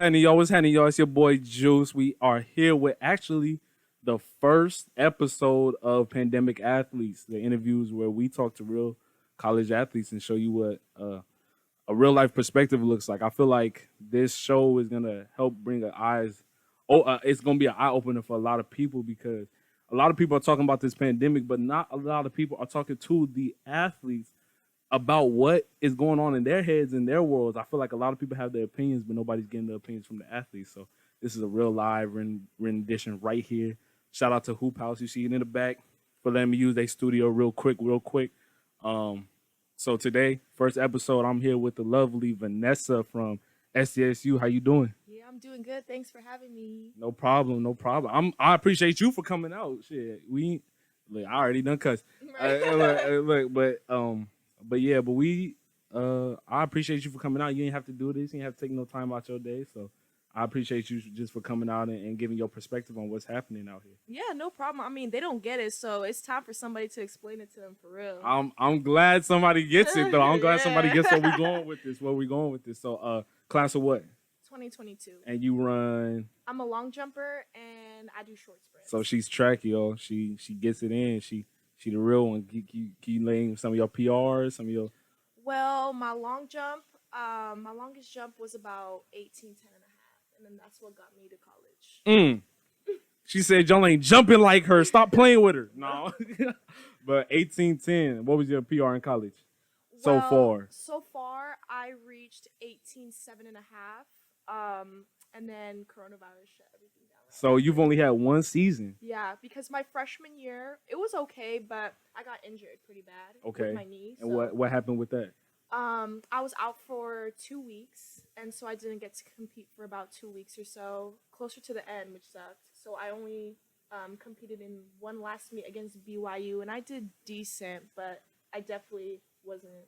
Honey, y'all, what's happening, y'all? It's your boy Juice. We are here with actually the first episode of Pandemic Athletes, the interviews where we talk to real college athletes and show you what a real life perspective looks like. I feel like this show is gonna help bring a eyes. It's gonna be an eye opener for a lot of people because a lot of people are talking about this pandemic, but not a lot of people are talking to the athletes about what is going on in their heads and their worlds. I feel like a lot of people have their opinions, but nobody's getting the opinions from the athletes. So this is a real live rendition right here. Shout out to Hoop House. You see it in the back for letting me use their studio real quick. So today, first episode, I'm here with the lovely Vanessa from SDSU. How you doing? Yeah, I'm doing good. Thanks for having me. No problem. I appreciate you for coming out. Shit, I already done cuss. Right. But I appreciate you for coming out. You didn't have to do this. You didn't have to take no time out your day. So I appreciate you just for coming out and giving your perspective on what's happening out here. Yeah, no problem. I mean, they don't get it, so it's time for somebody to explain it to them for real. I'm glad somebody gets it though. I'm glad somebody Yeah. gets where we going with this. So class of what? 2022. And you run. I'm a long jumper and I do short sprints. So she's track, yo. She gets it in. She the real one. Can you name some of your PRs, some of your. Well, my long jump, my longest jump was about 18:10 and a half, and then that's what got me to college. She said y'all ain't jumping like her. Stop playing with her. No. But 18:10. What was your PR in college? So far. So far, I reached 18:07 and a half. And then coronavirus shut everything down. So you've only had one season. Yeah, because my freshman year, it was okay, but I got injured pretty bad Okay. with my knee. And So, what happened with that? I was out for 2 weeks, and so I didn't get to compete for about 2 weeks or so, closer to the end, which sucked. So I only competed in one last meet against BYU, and I did decent, but I definitely wasn't,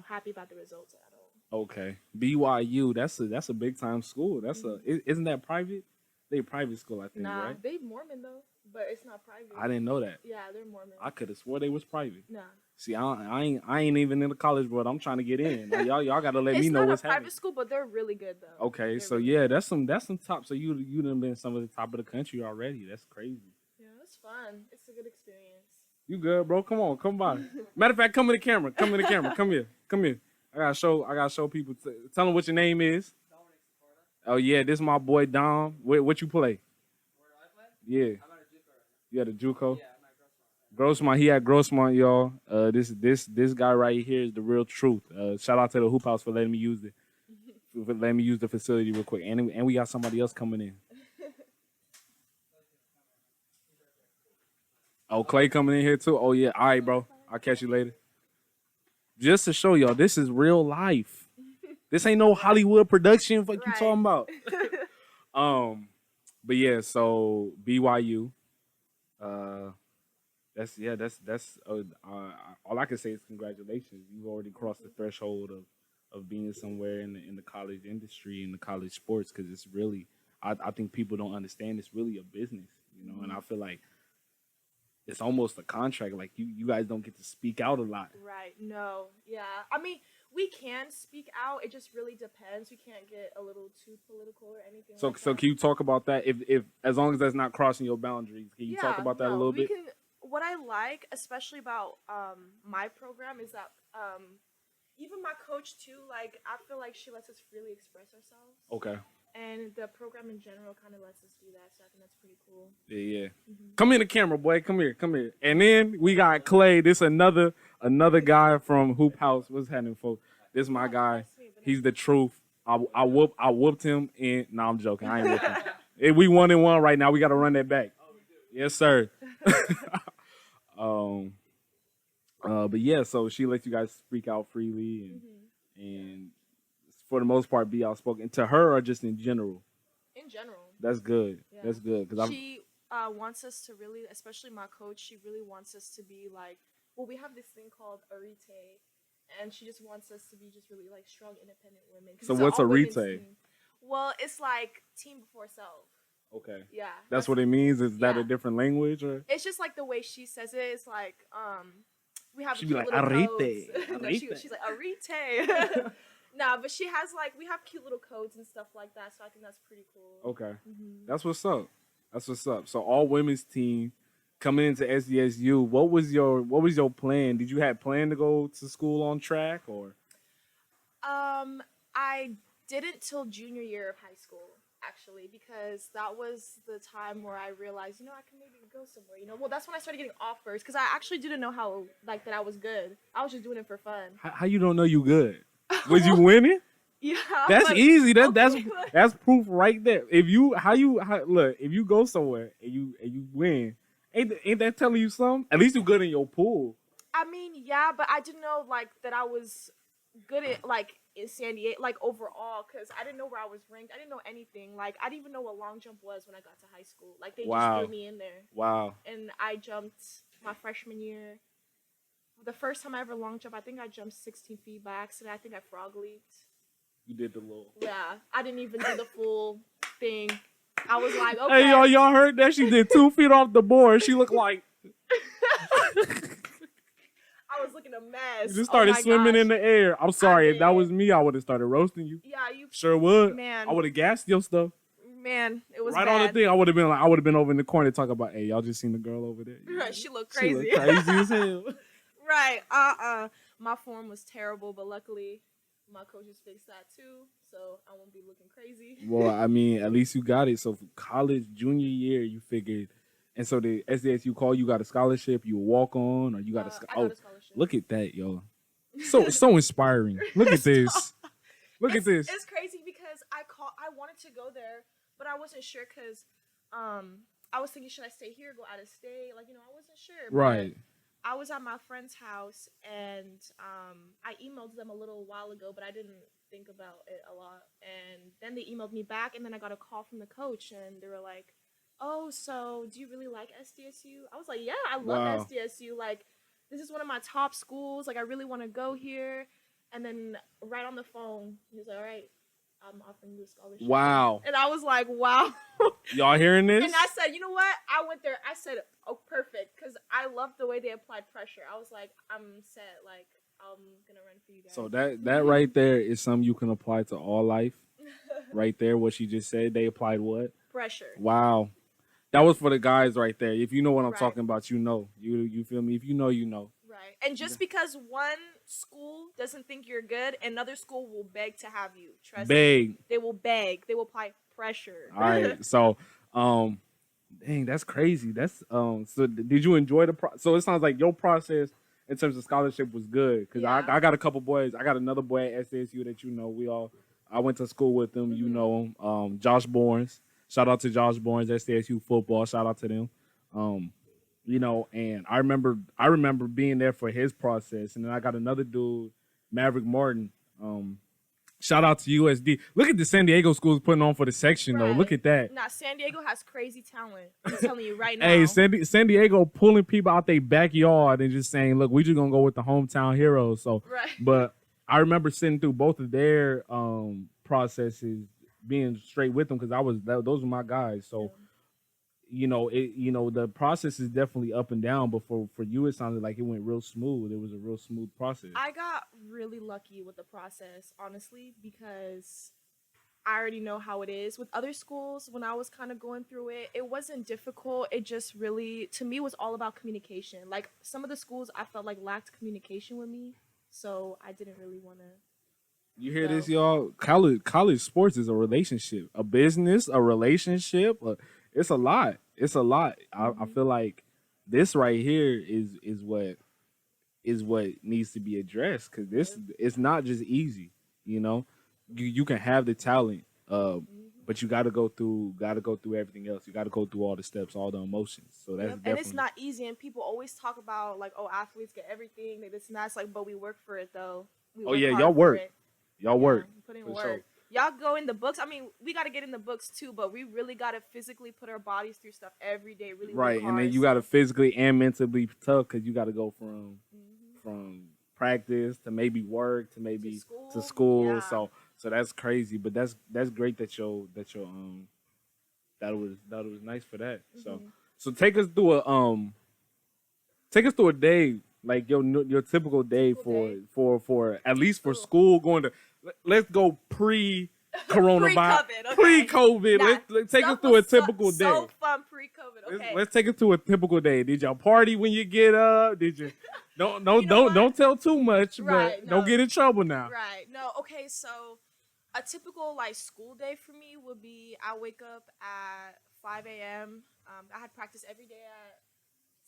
happy about the results at all. Okay. BYU, that's a big time school. Isn't that private? They a private school, I think, Nah, right? they Mormon though, but it's not private. I didn't know that. Yeah, they're Mormon. I could have swore they was private. Nah. See, I ain't even in the college, but I'm trying to get in. Like, y'all gotta let me know what's It's not a private happening. school, but they're really good though. Okay, They're so really yeah, good. that's some top. So you done been some of the top of the country already. That's crazy. Yeah, it's fun. It's a good experience. You good, bro? Come on, come by. Matter of fact, come in the camera. Come in the camera. Come here. I gotta show people. Tell them what your name is. Oh yeah, this is my boy Dom. What you play? Yeah. You at a JUCO? Grossmont. He at Grossmont, y'all. This guy right here is the real truth. Shout out to the Hoop House for letting me use the facility real quick. And we got somebody else coming in. Oh, Clay coming in here too. Oh yeah. All right, bro. I'll catch you later. Just to show y'all, this is real life. This ain't no Hollywood production. What you Right. talking about? But yeah. So BYU. That's all I can say is congratulations. You've already crossed the threshold of being somewhere in the college industry, in the college sports, because it's really I think people don't understand it's really a business, and I feel like it's almost a contract. Like you guys don't get to speak out a lot. Right. No. Yeah. I mean, we can speak out. It just really depends. We can't get a little too political or anything. So like so that. can you talk about that if as long as that's not crossing your boundaries? Can you talk Yeah, about that a no, little we bit? can. What I like, especially about my program, is that even my coach too. Like, I feel like she lets us freely express ourselves. Okay. And the program in general kind of lets us do that, so I think that's pretty cool. Yeah. Come in the camera, boy. Come here. And then we got Clay. This another guy from Hoop House. What's happening, folks? This is my guy. He's the truth. I whooped him in. No, I'm joking. I ain't whooping him. We 1-1 right now. We got to run that back. Yes, sir. But yeah, so she lets you guys speak out freely and for the most part be outspoken to her or just in general. In general. That's good. Yeah. That's good because She wants us to really, especially my coach, she really wants us to be like, well, we have this thing called arite, and she just wants us to be just really like strong, independent women. 'Cause So it's an what's all-women's arite? team. Well, it's like team before self. Okay. Yeah. That's what it means. Is that a yeah. different language or? It's just like the way she says it. It's like we have She'd a be cute like, little "Arite, codes." No, arite." she's like arite. Nah, but she has like we have cute little codes and stuff like that, so I think that's pretty cool. Okay, Hmm. that's what's up. That's what's up. So all women's team coming into SDSU. What was your plan? Did you have plan to go to school on track or? I didn't till junior year of high school actually because that was the time where I realized, I can maybe go somewhere. Well, that's when I started getting offers because I actually didn't know how like that I was good. I was just doing it for fun. How you don't know you good? Was you Well, winning? yeah, That's but easy. That's okay, but that's proof right there. If you look, if you go somewhere and you win, ain't that telling you something? At least you good in your pool. I mean, yeah, but I didn't know like that I was good at like in San Diego, like overall, because I didn't know where I was ranked. I didn't know anything. Like I didn't even know what long jump was when I got to high school. Like they just threw Wow, me in there, wow. and I jumped my freshman year. The first time I ever long jump, I think I jumped 16 feet by accident. I think I frog leaped. You did the little. Yeah, I didn't even do the full thing. I was like, Hey okay. y'all heard that? She did 2 feet off the board. She looked like I was looking a you mess. just Oh started my swimming gosh. in the air. I'm I sorry if that did. was me. I would have started roasting you. Yeah, you Sure would. I man, would have gassed your stuff. man, it was Right on the bad. thing. I would have been like, I would have been over in the corner talking about, hey, y'all just seen the girl over there. She looked She looked crazy. crazy as hell. Right. My form was terrible, but luckily my coaches fixed that too, so I won't be looking crazy. Well, I mean, at least you got it. So for college junior year, you figured, and so the SDSU call you got a scholarship, you walk on, or you got a I oh, got a scholarship. look at that, yo, so inspiring. Look at this. Look at this. It's crazy because I wanted to go there, but I wasn't sure because I was thinking should I stay here, go out of state, like I wasn't sure. Right. But I was at my friend's house and I emailed them a little while ago, but I didn't think about it a lot. And then they emailed me back, and then I got a call from the coach, and they were like, "Oh, so do you really like SDSU?" I was like, "Yeah, I love Wow. SDSU. Like, this is one of my top schools. Like, I really want to go here." And then right on the phone, he was like, "All right, I'm offering you a scholarship." Wow. And I was like, "Wow." Y'all hearing this? And I said, "You know what?" I went there. I said, "Oh, perfect," because I loved the way they applied pressure. I was like, "I'm set. Like, I'm gonna run for you guys." So that right there is something you can apply to all life. Right there, what she just said. They applied what? Pressure. Wow. That was for the guys right there. If you know what I'm Right. talking about, you know. You feel me? If you know, you know. Right. And just because one school doesn't think you're good, another school will beg to have you. Trust me. Beg. They will beg. They will apply pressure. All right. So, dang, that's crazy. That's so did you enjoy so it sounds like your process in terms of scholarship was good because Yeah. I got a couple boys. I got another boy at SDSU that I went to school with them. You know him, Josh Barnes. Shout out to Josh Barnes, SDSU football. Shout out to them. And I remember being there for his process, and then I got another dude, Maverick Martin. Shout out to USD. Look at the San Diego schools putting on for the section though. Right. Look at that. Nah, San Diego has crazy talent. I'm telling you right now. Hey, San Diego pulling people out their backyard and just saying, "Look, we just gonna go with the hometown heroes." So, Right. but I remember sitting through both of their processes, being straight with them because those were my guys. So, the process is definitely up and down. But for you, it sounded like it went real smooth. It was a real smooth process. I got really lucky with the process, honestly, because I already know how it is. With other schools, when I was kind of going through it, it wasn't difficult. It just really, to me, was all about communication. Like, some of the schools I felt like lacked communication with me, so I didn't really want to. You hear this, y'all? College sports is a relationship, a business, a relationship. It's a lot. It's a lot. I feel like this right here is what needs to be addressed because this it's not just easy. You can have the talent, but you got to go through everything else. You got to go through all the steps, all the emotions. So that's And definitely. it's not easy. And people always talk about like, oh, athletes get everything. They this and that's like, but we work for it though. We Oh work yeah, hard y'all for work. it. Y'all work. Put in for work. sure. Y'all go in the books. I mean, we got to get in the books too, but we really got to physically put our bodies through stuff every day. Really work Right, and then hard, you got to physically and mentally be tough because you got to go from practice to maybe work to maybe to school. Yeah. So that's crazy, but that's great that that was nice for that. So take us through a day like your typical day for at least for school going to let's go pre-coronavirus, Pre-COVID, okay. pre-COVID. Nah, Let's take us stuff through a was typical day. So fun pre-COVID. Okay. Let's take it to a typical day. Did y'all party when you get up? Did you? You know what? Don't tell too much, Right, but no. don't get in trouble now. Right. No. Okay. So a typical like school day for me would be I wake up at 5 a.m. I had practice every day at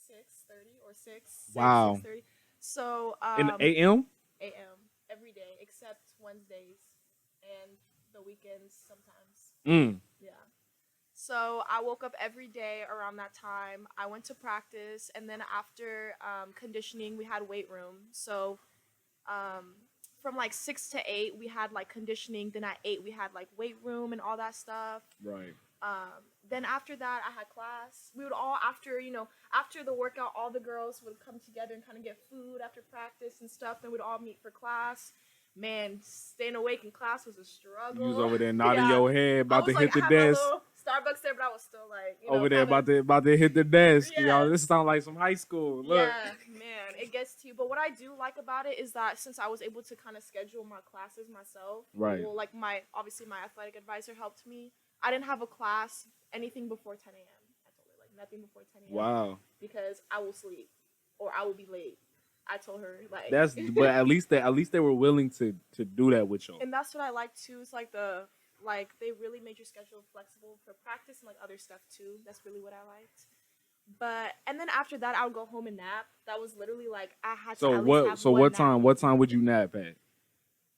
6:30 or 6. Wow. 6:30. So In a.m. a.m. every day except Wednesdays and the weekends sometimes. Yeah. So I woke up every day around that time. I went to practice, and then after conditioning, we had weight room. So from like 6 to 8, we had like conditioning. Then at 8, we had like weight room and all that stuff. Right. Then after that, I had class. We would all, after the workout, all the girls would come together and kind of get food after practice and stuff. Then we'd all meet for class. Man, staying awake in class was a struggle. You was over there nodding your head, about to hit the desk. Starbucks there, but I was still like, over there about to hit the desk. Yeah. Y'all, this sounds like some high school. Look. Yeah, man, it gets to you. But what I do like about it is that since I was able to kind of schedule my classes myself, right? Well, like obviously my athletic advisor helped me. I didn't have a class anything before 10 a.m. I told her like nothing before 10 a.m. Wow. Because I will sleep or I will be late. I told her like but at least they were willing to do that with y'all. And that's what I like too. It's like they really made your schedule flexible for practice and like other stuff too. That's really what I liked. And then after that, I would go home and nap. That was literally like I had to. What time would you nap at?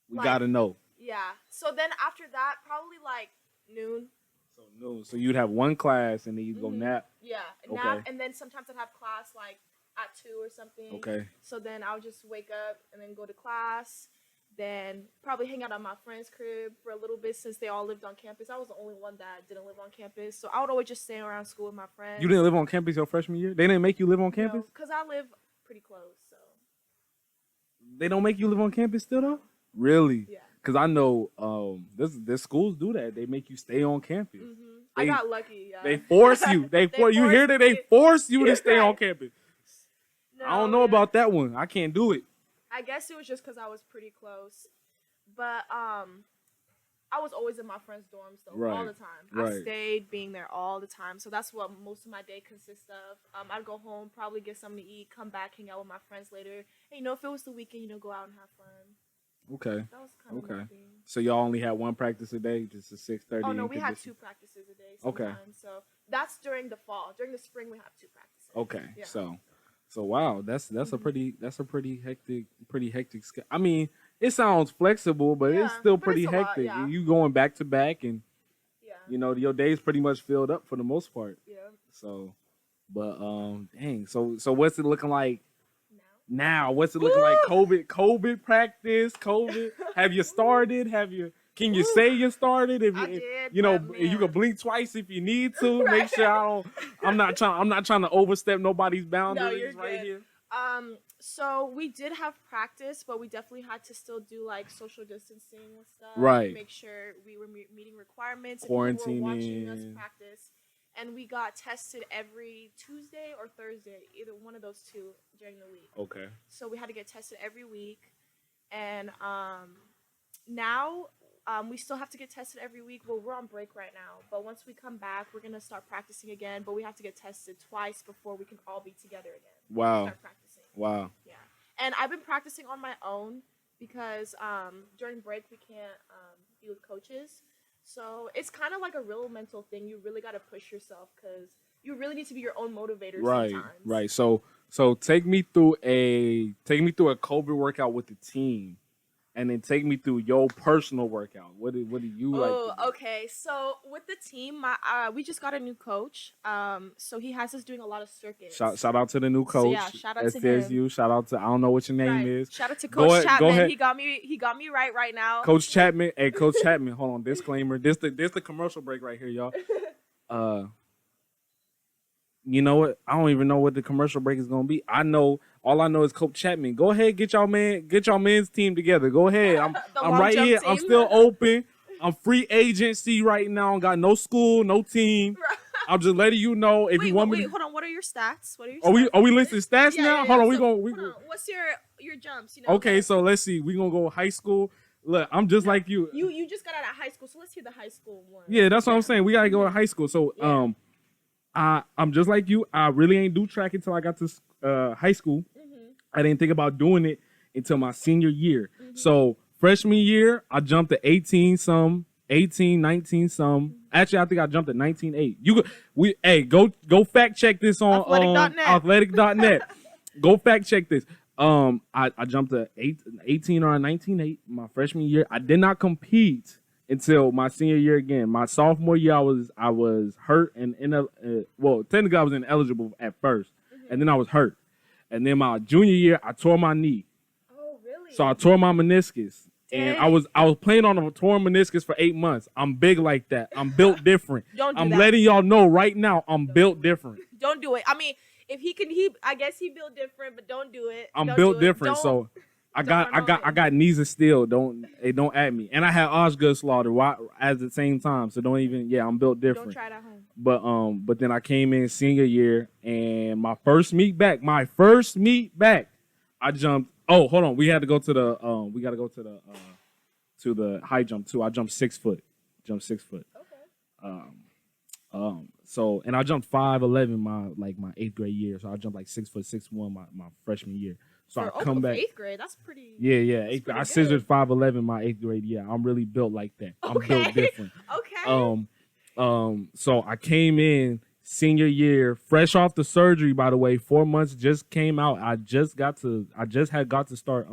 We gotta know. Yeah. So then after that, probably like noon. So noon. So you'd have one class and then you'd go nap. Yeah, nap, and then sometimes I'd have class like at 2 or something. Okay. So then I would just wake up and then go to class. Then probably hang out at my friend's crib for a little bit since they all lived on campus. I was the only one that didn't live on campus. So I would always just stay around school with my friends. You didn't live on campus your freshman year? They didn't make you live on campus? Because I live pretty close, so. They don't make you live on campus still, though? Really? Yeah. Because I know this schools do that. They make you stay on campus. Mm-hmm. I got lucky, yeah. They force you. You hear that? They force you to stay on campus. No, I don't know about that one. I can't do it. I guess it was just because I was pretty close. But I was always in my friend's dorms, though, all the time. Right. I stayed being there all the time. So that's what most of my day consists of. I'd go home, probably get something to eat, come back, hang out with my friends later. And, if it was the weekend, go out and have fun. Okay. That was kind of my thing. So y'all only had one practice a day, just a 6:30? Oh, no, we had 2 practices a day sometimes. Okay. So that's during the fall. During the spring, we have 2 practices. Okay. Yeah. So wow, that's a pretty hectic schedule. I mean, it sounds flexible, but it's still pretty hectic. Lot, yeah. You going back to back, and yeah. Your day's pretty much filled up for the most part. Yeah. So, but dang. So what's it looking like now? What's it looking like? COVID practice. COVID. Have you started? Can you say you started? I did, You can blink twice if you need to. Make sure I'm not trying to overstep nobody's boundaries right here. So we did have practice, but we definitely had to still do like social distancing and stuff. Right. Make sure we were meeting requirements. Quarantining. And people were watching us practice. And we got tested every Tuesday or Thursday, either one of those 2 during the week. Okay. So we had to get tested every week. And now we still have to get tested every week. Well, we're on break right now. But once we come back, we're going to start practicing again. But we have to get tested twice before we can all be together again. Wow. Start practicing. Wow. Yeah. And I've been practicing on my own because during break we can't be with coaches. So it's kind of like a real mental thing. You really got to push yourself because you really need to be your own motivator sometimes. Right. So take me through a COVID workout with the team. And then take me through your personal workout. What do you like? Oh, okay. So with the team, we just got a new coach. So he has us doing a lot of circuits. Shout out to the new coach. So yeah, shout out to him. Shout out to I don't know what your name is. Shout out to Coach Chapman. Go ahead. He got me right now. Coach Chapman. Hey, Coach Chapman. Hold on. Disclaimer. This the commercial break right here, y'all. You know what? I don't even know what the commercial break is gonna be. All I know is Coach Chapman. Go ahead, get y'all men's team together. Go ahead. I'm right here. Team. I'm still open. I'm free agency right now. Got no school, no team. I'm just letting you know if you want me. Hold on. What are your stats? Are we listing stats now? Yeah. Hold on. Hold on. What's your jumps? Okay, so let's see. We gonna go high school. Look, I'm just like you. You just got out of high school, so let's hear the high school one. Yeah, that's what I'm saying. We gotta go to high school. So I'm just like you. I really ain't do track until I got to high school. I didn't think about doing it until my senior year. So freshman year, I jumped to 18 some, 18, 19 some. Actually, I think I jumped at 19.8. Go fact check this on athletic.net. Go fact check this. I jumped to 18 or 19.8 my freshman year. I did not compete until my senior year again. My sophomore year, I was hurt and technically I was ineligible at first, and then I was hurt, and then my junior year I tore my knee. Oh, really? So I tore my meniscus. Dang. And I was playing on a torn meniscus for 8 months. I'm big like that. I'm built different. I'm letting y'all know right now. I'm built different. Don't do it. I mean, if he can, I guess he built different, but don't do it. I'm built different. So I got knees of steel. Don't at me. And I had Osgood slaughter at the same time. So don't even. Yeah, I'm built different. Don't try it at home. But then I came in senior year, and my first meet back, I jumped. Oh, hold on. We had to go to the. We got to go to the high jump too. I jumped 6 foot. Okay. So and I jumped 5'11" my 8th grade year. So I jumped like 6'6'1" my freshman year. So I come back. 8th grade, that's pretty. Yeah. 8th grade. I scissored 5'11" my 8th grade. Yeah, I'm really built like that. I'm built different. Okay. So I came in senior year, fresh off the surgery. By the way, 4 months just came out. I just got to start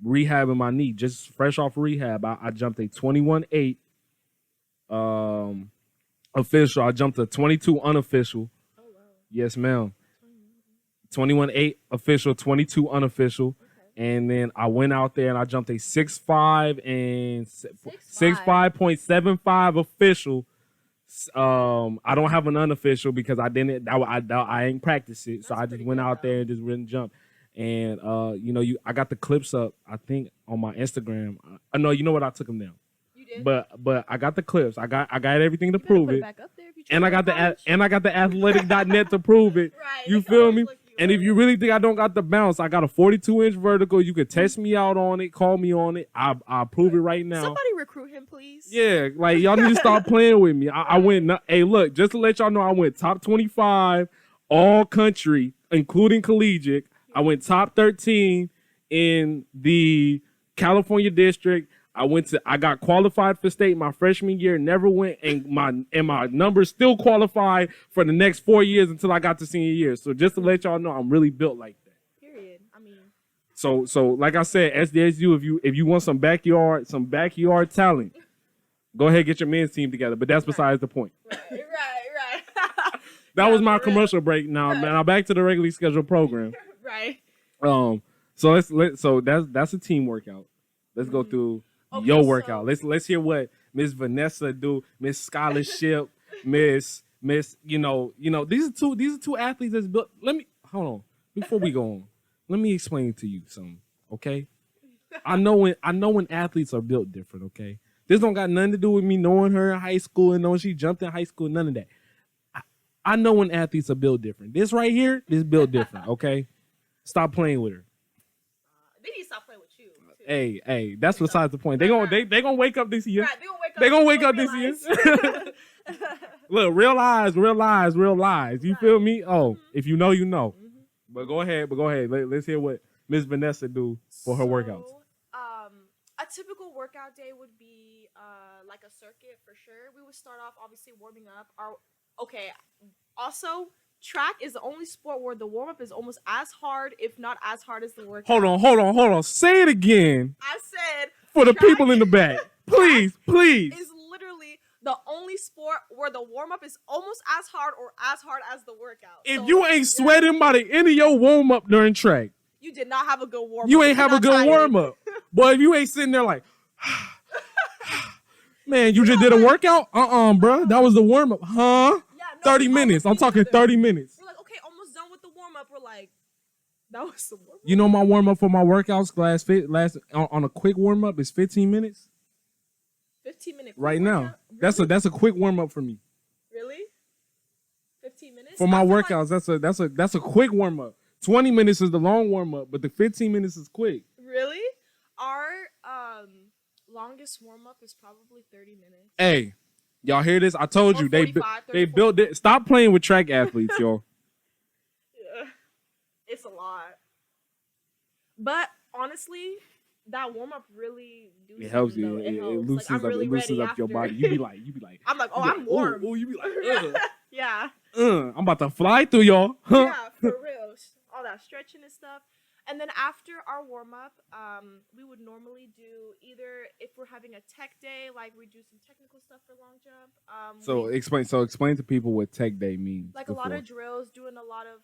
rehabbing my knee. Just fresh off rehab, I jumped a 21.8 official. I jumped a 22 unofficial. Oh wow. Yes, ma'am. 21.8 official, 22 unofficial. Okay. And then I went out there and I jumped a 6'5" and 6'5.75 official. I don't have an unofficial because I ain't practiced it. So I just went out there and just went and jumped. And I got the clips up, I think, on my Instagram. I know, you know what, I took them down. You did? But I got the clips. I got everything to prove it. Back up there if you and I got the athletic.net to prove it. Right. You feel me? And if you really think I don't got the bounce, I got a 42-inch vertical. You could test me out on it, call me on it. I'll prove it right now. Somebody recruit him, please. Yeah, like y'all need to stop playing with me. I went. Hey, look, just to let y'all know, I went top 25 all country, including collegiate. I went top 13 in the California district. I got qualified for state my freshman year, never went, and my numbers still qualified for the next 4 years until I got to senior year. So just to let y'all know, I'm really built like that. Period. I mean. So like I said, SDSU, if you want some backyard talent, go ahead and get your men's team together. But that's besides the point. Right. That was my commercial break. Now back to the regularly scheduled program. Right. So that's a team workout. Let's go through your workout. Let's hear what Miss Vanessa do. Miss Scholarship, Miss. You know these are two athletes that's built. Let me hold on before we go on. Let me explain to you something, okay? I know when athletes are built different, okay? This don't got nothing to do with me knowing her in high school and knowing she jumped in high school. None of that. I know when athletes are built different. This right here is built different, okay? Stop playing with her. They need to stop playing with you. Too. Hey, that's besides the point. They gonna wake up this year. Right, they gonna wake up this year. Look, real lies. You feel me? Oh, if you know, you know. But go ahead. Let's hear what Miss Vanessa do for her workouts. A typical workout day would be like a circuit for sure. We would start off obviously warming up. Also, track is the only sport where the warm up is almost as hard, if not as hard as the workout. Hold on. Say it again. I said for the people in the back. Please. Is literally the only sport where the warm up is almost as hard or as hard as the workout. If you ain't sweating by the end of your warm up during track, you did not have a good warm up. You ain't have a good warm up. Boy, if you ain't sitting there like, man, you just did a workout? Bro. That was the warm up. Huh? Yeah, no, 30 minutes. I'm talking 30 minutes. We're like, okay, almost done with the warm up. We're like, that was the warm up. You know my warm up for my workouts last on a quick warm up is 15 minutes. 15 minutes right now. Really? That's a quick warm up for me. Really? 15 minutes for my workouts. Like... That's a quick warm up. 20 minutes is the long warm up, but the 15 minutes is quick. Really? Longest warm up is probably 30 minutes. Hey, y'all hear this? I told Or you 45, they 30, built it. Stop playing with track athletes, y'all. Yeah. It's a lot. But honestly, that warm up really do It helps something you. though. It It helps. Like loosens I'm up. It really loosens ready up your after. body. You be like, I'm like, oh, you be I'm like, ooh, warm. ooh. You be like, Yeah. I'm about to fly through y'all. Yeah, for real. All that stretching and stuff. And then after our warm up, we would normally do either if we're having a tech day, like we do some technical stuff for long jump. So explain to people what Tech Day means. Like a lot Before. of drills, doing a lot of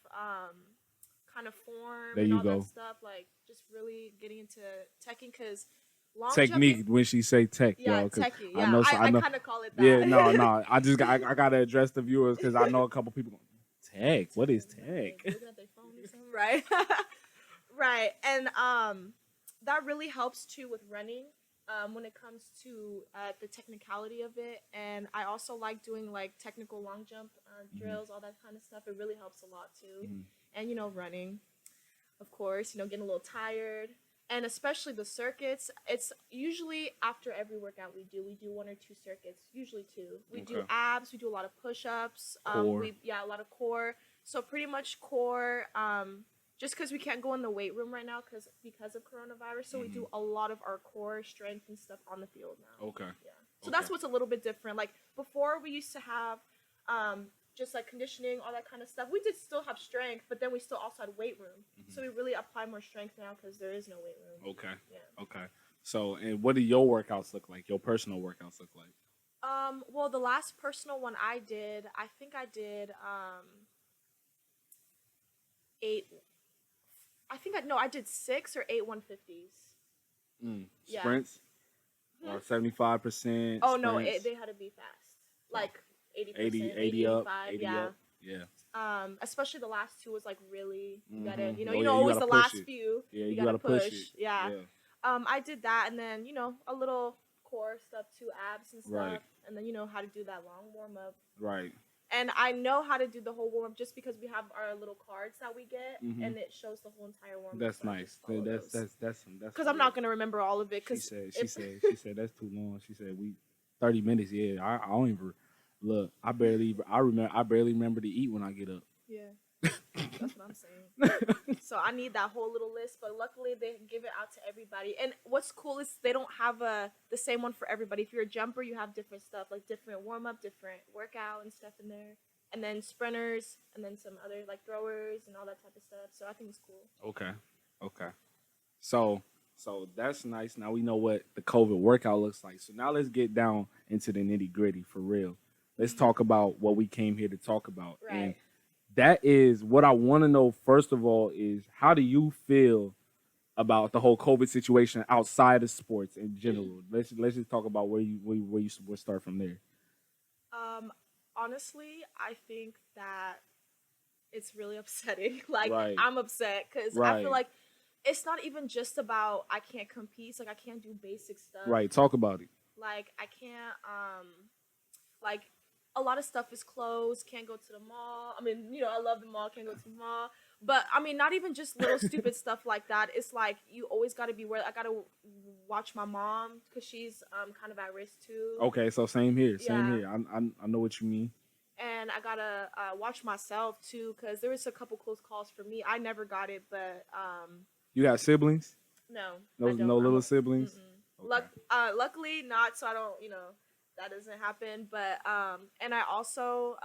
kind of form There and you all that go. stuff. Like just really getting into teching because long Technique jumping. when she say tech, Yeah, y'all. Because techie. I Yeah, know, I I know. kind of call it Yeah, that. no. I gotta address the viewers because I know a couple people. Tech. What is tech? Looking at their phone or something, right? Right, and that really helps too with running. When it comes to the technicality of it, and I also like doing like technical long jump drills, all that kind of stuff. It really helps a lot too, and running, of course, getting a little tired, and especially the circuits. It's usually after every workout we do one or two circuits, usually two. We do Okay. abs, we do a lot of push-ups, Core. a lot of core. So pretty much core. Just because we can't go in the weight room right now because of coronavirus, so we do a lot of our core strength and stuff on the field now. Okay. Yeah. So that's what's a little bit different. Like before, we used to have just like conditioning, all that kind of stuff. We did still have strength, but then we still also had weight room. So we really apply more strength now because there is no weight room. Okay. Yeah. Okay. So, and what do your workouts look like? Your personal workouts look like? Well, the last personal one I did, I think I did 8. I did 6 or 8 150s. Yeah. Sprints? Or 75%? Oh no, sprints? they had to be fast, like 80%, 80 up, 85, 80 yeah. up. Yeah. Especially the last two was like really you gotta, Oh, yeah, you always gotta the push last it. few, Yeah, you you gotta gotta push push, it. yeah. Yeah. I did that, and then a little core stuff too, abs and stuff, Right. and then how to do that long warm up. Right. And I know how to do the whole warm up just because we have our little cards that we get, and it shows the whole entire warm up. That's so nice. That's because I'm not gonna remember all of it. She Because said that's too long. She said 30 minutes. Yeah, I don't even look. I barely remember to eat when I get up. yeah. That's what I'm saying. So I need that whole little list, but luckily they give it out to everybody. And what's cool is they don't have the same one for everybody. If you're a jumper, you have different stuff, like different warm up, different workout and stuff in there. And then sprinters, and then some other like throwers and all that type of stuff. So I think it's cool. Okay. So that's nice. Now we know what the COVID workout looks like. So now let's get down into the nitty gritty for real. Let's talk about what we came here to talk about. Right. And that is what I want to know. First of all, is how do you feel about the whole COVID situation outside of sports in general? Let's just talk about where you we'll start from there. Honestly, I think that it's really upsetting. Like Right. I'm upset because I Right. feel like it's not even just about I can't compete. It's like I can't do basic stuff. Right. Talk about it. Like I can't like a lot of stuff is closed, can't go to the mall. I mean, I love the mall, can't go to the mall. But I mean, not even just little stupid stuff like that. It's like you always got to be aware. I got to watch my mom because she's kind of at risk too. Okay, so same here. Yeah. I know what you mean. And I gotta watch myself too because there was a couple close calls for me. I never got it, but You got siblings? no, No, I don't. no little siblings. Okay. Luckily not, so I don't. That doesn't happen. But and I also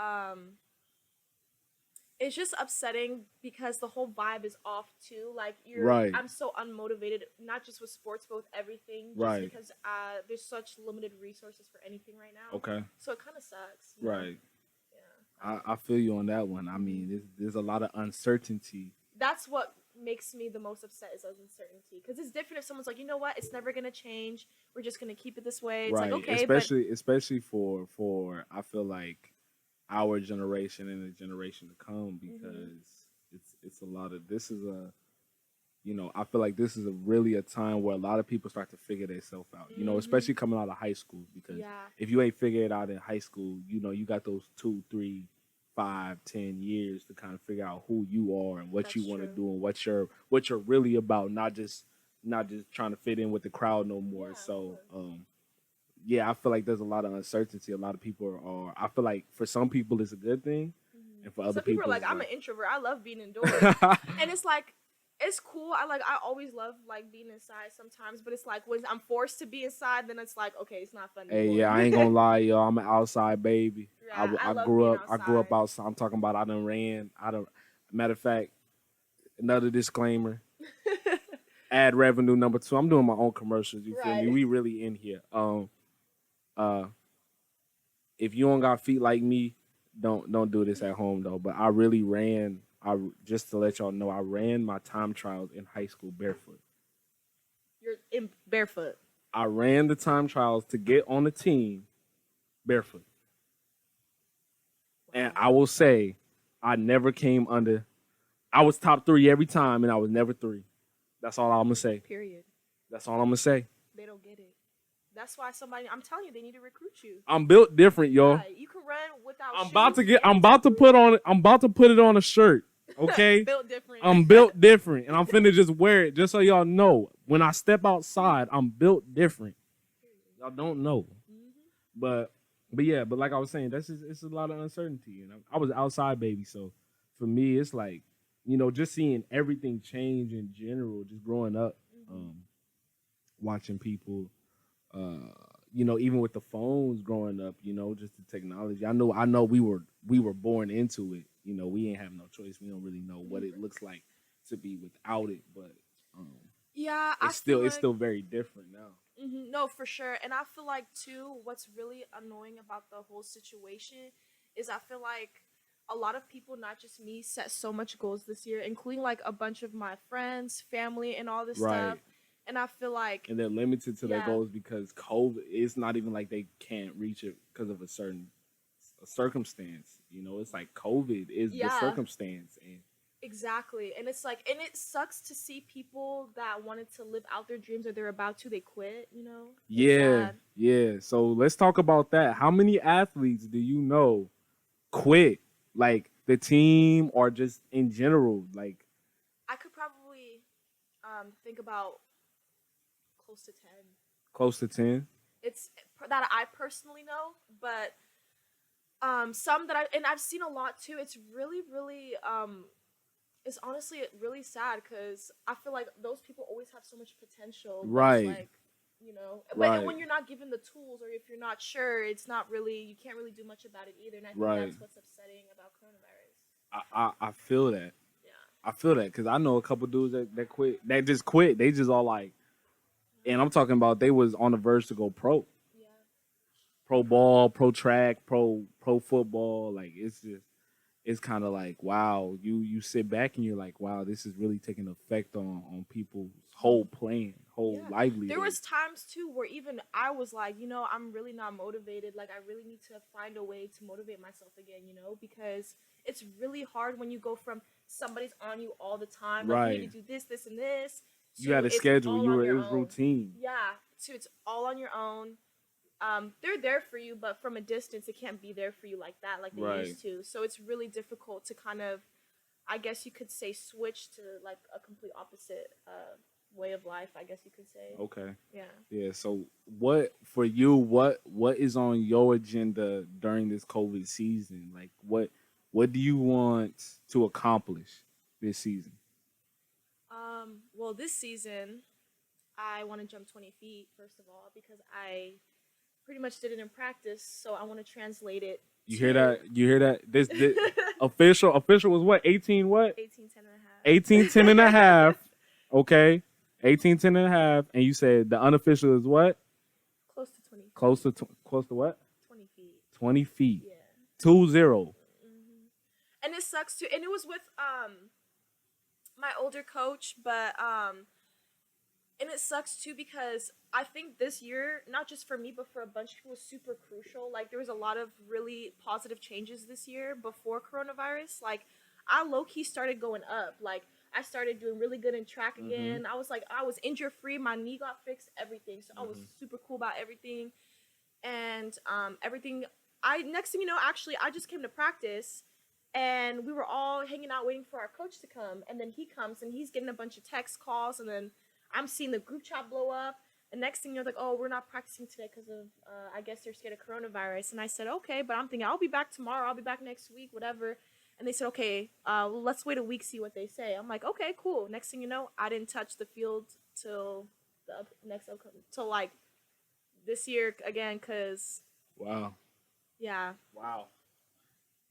it's just upsetting because the whole vibe is off too. Like Right. I'm so unmotivated, not just with sports, but with everything. Just Right. because there's such limited resources for anything right now. Okay. So it kind of sucks. Right. Yeah. I feel you on that one. I mean, there's a lot of uncertainty. That's what makes me the most upset is uncertainty. Because it's different if someone's like, you know what, it's never gonna change. We're just gonna keep it this way. It's Right. like okay, Especially for I feel like our generation and the generation to come because it's a lot of this is a I feel like this is really a time where a lot of people start to figure themselves out. Especially coming out of high school because if you ain't figured it out in high school, you got those 2, 3, 5, 10 years to kind of figure out who you are and what That's you want to true. do and what you're really about, not just not just trying to fit in with the crowd no more. Yeah, of So, course. yeah, I feel like there's a lot of uncertainty. A lot of people are. I feel like for some people it's a good thing, and for other Some people are people like, it's I'm an like. introvert. I love being indoors, and it's like, it's cool. I always love like being inside sometimes, but it's like when I'm forced to be inside, then it's like, okay, it's not fun Hey, anymore. yeah, I ain't gonna lie, y'all. I'm an outside baby. Yeah, I I love grew being up. I grew up outside. outside. I'm talking about. I done ran. I don't. Matter of fact, another disclaimer. Ad revenue number two. I'm doing my own commercials. You feel me? Right. We really in here. Uh, if you don't got feet like me, don't do this at home though. But I really ran. Just to let y'all know, I ran my time trials in high school barefoot. You're in barefoot. I ran the time trials to get on the team barefoot. And Wow. I will say, I never came under. I was top three every time, and I was never three. That's all I'm gonna say. Period. That's all I'm gonna say. They don't get it. That's why somebody. I'm telling you, they need to recruit you. I'm built different, yo. Right. You can run without I'm about shoes to get. and I'm about to put on. I'm about to put it on a shirt. Okay. built different. I'm built different, and I'm finna just wear it just so y'all know. When I step outside, I'm built different. Y'all don't know, but yeah, but like I was saying, that's just, it's a lot of uncertainty, and I was outside baby, so for me, it's like just seeing everything change in general, just growing up, watching people, uh, even with the phones growing up, just the technology. I know we were born into it. We ain't have no choice. We don't really know what it looks like to be without it, but um, Yeah, I it's feel still it's like still very different now. no, for sure. And I feel like too, what's really annoying about the whole situation is I feel like a lot of people, not just me, set so much goals this year, including like a bunch of my friends, family, and all this stuff. Right. And I feel like, And they're limited to their yeah, goals because COVID. It's not even like they can't reach it because of a circumstance. It's like COVID is the yeah, circumstance, and exactly. And it's like, and it sucks to see people that wanted to live out their dreams or they're about to, they quit, It's yeah, sad. yeah. So let's talk about that. How many athletes do you know quit? Like the team or just in general? Like I could probably think about close to 10. close to 10? It's that I personally know, but some that I've seen a lot too. It's really really it's honestly really sad because I feel like those people always have so much potential, but it's Right, like but right, when you're not given the tools or if you're not sure, it's not really, you can't really do much about it either. And I think right. that's what's upsetting about coronavirus. I feel that. Yeah. I feel that because I know a couple dudes that quit. That just quit. They just all like, and I'm talking about they was on the verge to go Yeah. pro ball, pro track, pro football. Like it's kind of like wow. You sit back and you're like wow, this is really taking effect on people's whole plan, whole Yeah. There livelihood. was times too where even I was like, I'm really not motivated. Like I really need to find a way to motivate myself again, because it's really hard when you go from somebody's on you all the time, like you need Right. to do this, this, and this, You to had a it's schedule. all You on were it your was own. routine. Yeah, to it's all on your own. They're there for you, but from a distance, it can't be there for you like that, like they Right. used to. So it's really difficult to kind of, I guess you could say, switch to like a complete opposite way of life. I guess you could say. Okay. Yeah. Yeah. So what for you? What is on your agenda during this COVID season? Like what do you want to accomplish this season? Well, this season, I want to jump 20 feet first of all because I pretty much did it in practice. So I want to translate it You hear to that? You hear that? This official was what? 18 what? 18, 10 and a half. 18 10 and a half. Okay. 18 10 and a half. And you said the unofficial is what? Close to 20 feet. Close to what? 20 feet. 20 feet. Yeah. 2-0. And it sucks too. And it was with my older coach, but and it sucks too because I think this year, not just for me, but for a bunch of people, was super crucial. Like there was a lot of really positive changes this year before coronavirus. Like I low key started going up. Like I started doing really good in track Mm-hmm. again. I was injury free. My knee got fixed. Everything. So I was super cool about everything. And everything. I next thing you know, actually, I just came to practice. And we were all hanging out waiting for our coach to come. And then he comes and he's getting a bunch of text calls. And then I'm seeing the group chat blow up. And next thing you're like, oh, we're not practicing today because of, I guess they're scared of coronavirus. And I said, okay, but I'm thinking I'll be back tomorrow. I'll be back next week, whatever. And they said, okay, let's wait a week, see what they say. I'm like, okay, cool. Next thing you know, I didn't touch the field till till like this year again, because Wow. yeah, Wow.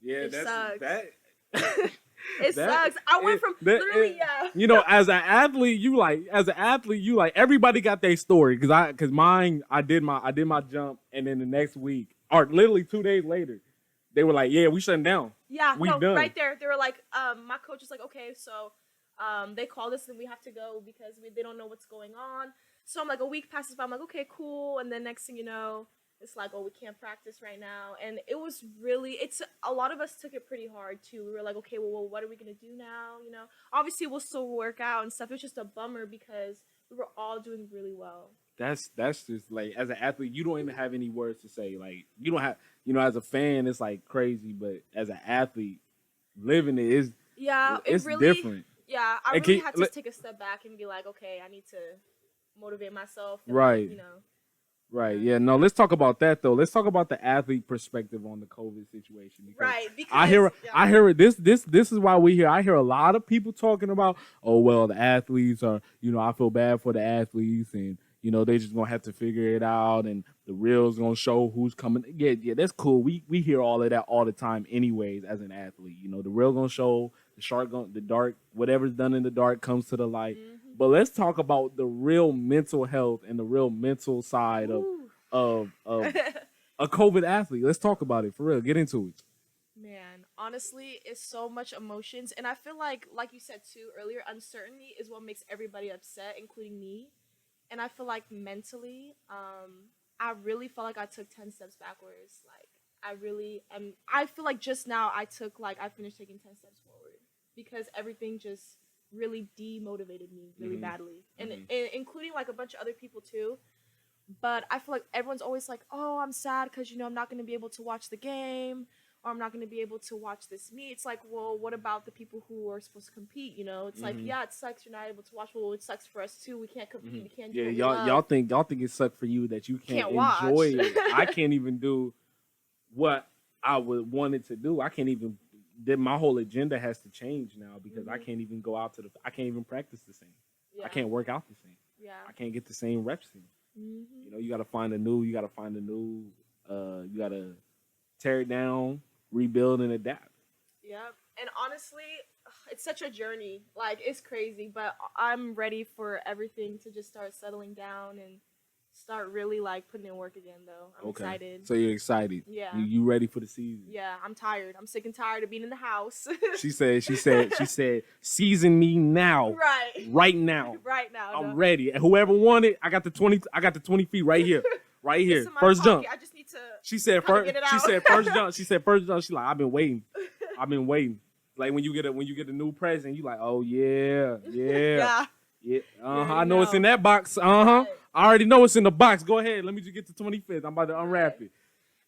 Yeah, it that's sucks. that. It sucks. I went from literally, yeah. You know, as an athlete, you like everybody got their story because mine I did my jump and then the next week or literally 2 days later, they were like, yeah, we shutting down. Yeah, We no, done. right there. They were like, my coach was like, okay, so they called us and we have to go because they don't know what's going on. So I'm like, a week passes by. I'm like, okay, cool. And then next thing you know, it's like, oh, we can't practice right now. And it was really, a lot of us took it pretty hard too. We were like, okay, well, what are we going to do now? You know, obviously we'll still work out and stuff. It was just a bummer because we were all doing really well. That's just like, as an athlete, you don't even have any words to say. Like, you don't have, as a fan, it's like crazy, but as an athlete, living it is, it's really different. Yeah, I really had to take a step back and be like, okay, I need to motivate myself. And right. Like, Right. Yeah. No. Let's talk about that though. Let's talk about the athlete perspective on the COVID situation. Right. Because I hear it. This is why we hear. I hear a lot of people talking about, oh well, the athletes are. I feel bad for the athletes, and they just gonna have to figure it out, and the reel's gonna show who's coming. Yeah. That's cool. We hear all of that all the time, anyways. As an athlete, the reel gonna show, the dark, whatever's done in the dark comes to the light. Mm-hmm. But let's talk about the real mental health and the real mental side of a COVID athlete. Let's talk about it for real. Get into it. Man, honestly, it's so much emotions. And I feel like you said too earlier, uncertainty is what makes everybody upset, including me. And I feel like mentally, I really felt like I took 10 steps backwards. Like, I feel like just now I finished taking 10 steps forward because everything just really demotivated me really badly, and including like a bunch of other people too. But I feel like everyone's always like, oh, I'm sad because I'm not going to be able to watch the game, or I'm not going to be able to watch this meet. It's like, well, what about the people who are supposed to compete? It's like, yeah, it sucks you're not able to watch. Well, it sucks for us too. We can't compete. We can't do what we love. y'all think it sucks for you that you can't enjoy it. I can't even do what I would wanted to do. I can't even. My whole agenda has to change now because I can't even go out I can't even practice the same. Yeah. I can't work out the same. Yeah. I can't get the same reps in. You got to find a new, you got to tear it down, rebuild and adapt. Yep. And honestly, it's such a journey. Like, it's crazy, but I'm ready for everything to just start settling down and start really like putting in work again though. I'm excited. So you're excited. Yeah. You ready for the season? Yeah, I'm tired. I'm sick and tired of being in the house. She said, season me now. Right. Right now. Right now. I'm ready. And whoever won it, I got the 20 feet right here. Right here. First jump. I just need to She said first jump. She said first jump. She's like, I've been waiting. Like when you get a new present, you like, oh yeah. Yeah. Yeah. I know it's in that box. Right. I already know it's in the box. Go ahead. Let me just get to 25th. I'm about to unwrap it.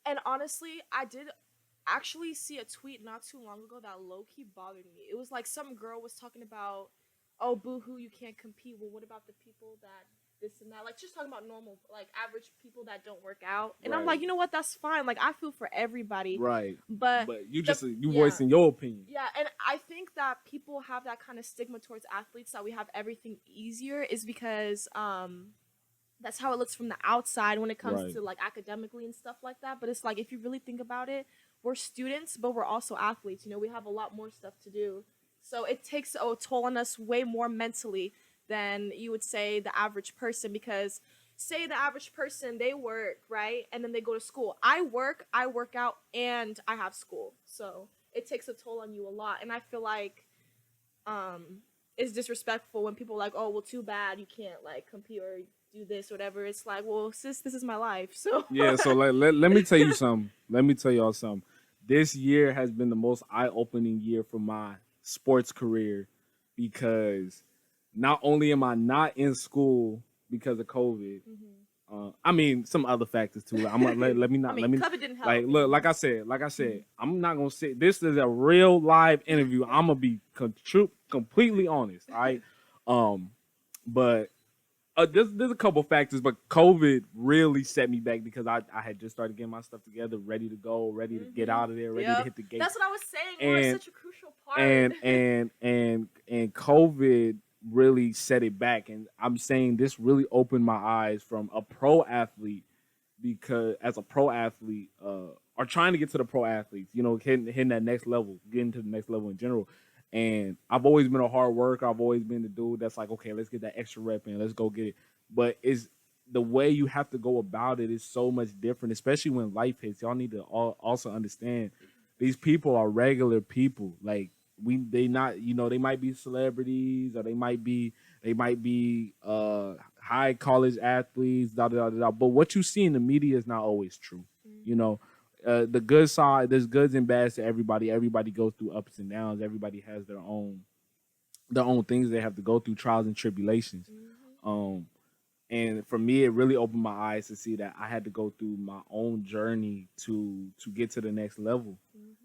And honestly, I did actually see a tweet not too long ago that low-key bothered me. It was like some girl was talking about, oh, boo-hoo, you can't compete. Well, what about the people that this and that? Like, just talking about normal, like, average people that don't work out. And I'm like, you know what? That's fine. Like, I feel for everybody. Right. But you voicing your opinion. Yeah, and I think that people have that kind of stigma towards athletes that we have everything easier is because that's how it looks from the outside when it comes to like academically and stuff like that. But it's like, if you really think about it, we're students, but we're also athletes. We have a lot more stuff to do. So it takes a toll on us way more mentally than you would say the average person, because say the average person, they work, right? And then they go to school. I work out, and I have school. So it takes a toll on you a lot. And I feel like it's disrespectful when people are like, oh, well, too bad you can't like compete or do this or whatever. It's like, well, sis, this is my life. So yeah, so let me tell you something. Let me tell y'all something. This year has been the most eye-opening year for my sports career, because not only am I not in school because of COVID, I mean some other factors too. I'm gonna let me not I mean, COVID didn't help. Like, look, like I said, I'm not gonna say this is a real live interview. I'm gonna be completely honest, all right? But There's a couple factors, but COVID really set me back because I had just started getting my stuff together, ready to go, ready to get out of there, ready to hit the gate. That's what I was saying. We're And such a crucial part. and COVID really set it back. And I'm saying this really opened my eyes from a pro athlete, because as a pro athlete, or trying to get to the pro athletes, you know, hitting that next level, getting to the next level in general. And I've always been a hard worker. I've always been the dude that's like, okay, let's get that extra rep in, let's go get it. But it's the way you have to go about it is so much different, especially when life hits. Y'all need to also understand these people are regular people. Like they not, you know, they might be celebrities, or they might be high college athletes, da, da, da, da. But what you see in the media is not always true. You know, the good side, there's goods and bads to everybody. Everybody goes through ups and downs. Everybody has their own things they have to go through, trials and tribulations. And for me, it really opened my eyes to see that I had to go through my own journey to get to the next level.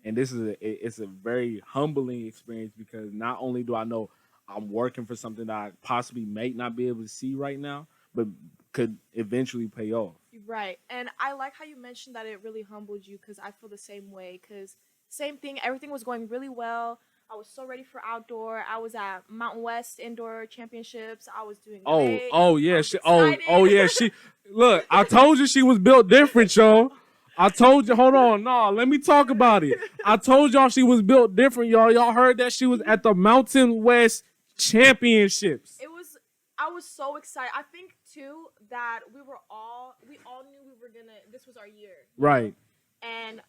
And this is it's a very humbling experience, because not only do I know I'm working for something that I possibly may not be able to see right now, but could eventually pay off. Right. And I like how you mentioned that it really humbled you, because I feel the same way. Because same thing, everything was going really well. I was so ready for outdoor. I was at Mountain West Indoor Championships. I was doing great. Oh yeah, she look, I told you she was built different, y'all. I told you, hold on, let me talk about it. I told y'all she was built different, y'all. Y'all heard that she was at the Mountain West Championships. I was so excited. I think too that we all knew we were this was our year. Right. Know? And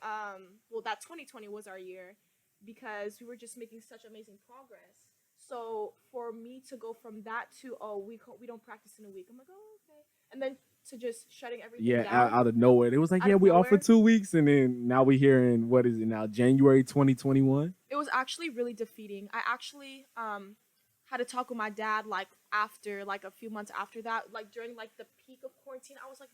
that 2020 was our year, because we were just making such amazing progress. So for me to go from that to we don't practice in a week, I'm like, oh, okay, and then to just shutting everything down out of nowhere. It was like, we off for 2 weeks, and then now we here in, what is it now, January 2021. It was actually really defeating. I actually had to talk with my dad after a few months after that, during the peak of quarantine. I was like,